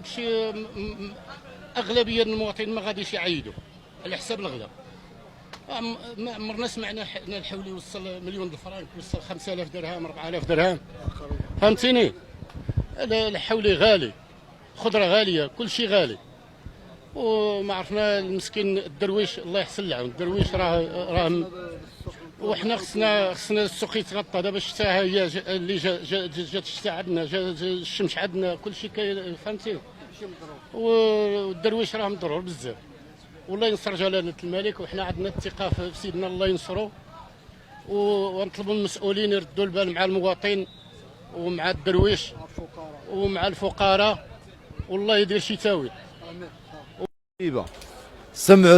هادشي اغلبيه المواطنين ما غاديش يعيدوا على حساب الغلا. ما عمرنا سمعنا الحول يوصل مليون الفرنك، يوصل 5000 درهم 4000 درهم، فهمتيني؟ الحولي غالي، خضره غاليه، كل شيء غالي. وما عرفنا المسكين الدرويش الله يحسن العون، الدرويش راه وحنا خصنا السوق يتغطى. دابا الشتاء هي اللي جات الشتاء عندنا، جات الشمس عندنا، كل شيء فهمتي. والدرويش راه مضرور بزاف. والله ينصر جلاله الملك، وحنا عندنا الثقه في سيدنا الله ينصرو، ونطلبوا المسؤولين يردوا البال مع المواطن ومع الدرويش ومع الفقراء، والله يدير شي تاويل.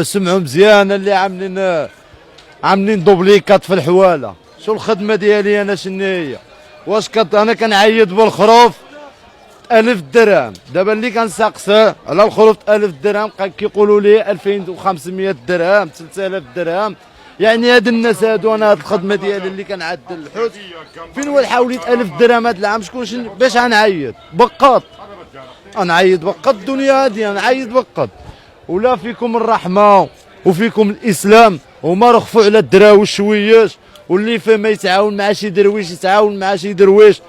سمعوا مزيان اللي عاملين دوبليكات في الحواله. شو الخدمه ديالي انا شنو هي؟ واش انا كنعيط بالخروف 1000 درهم. دابا اللي كنسقسيه على الخروف 1000 درهم كيقولوا لي 2500 درهم 3000 درهم. يعني هاد الناس هادو، انا هاد الخدمه ديالي اللي كنعدل الحوت، فين هو الحوليت 1000 درهم هاد العام؟ شكون باش غنعيط؟ بقاط غنعيط بقاط الدنيا هادي، غنعيط بقاط. ولا فيكم الرحمه وفيكم الاسلام، وما رخفوا على الدراوي شوياش، واللي فيه ما يتعاون مع شي درويش يتعاون مع شي درويش.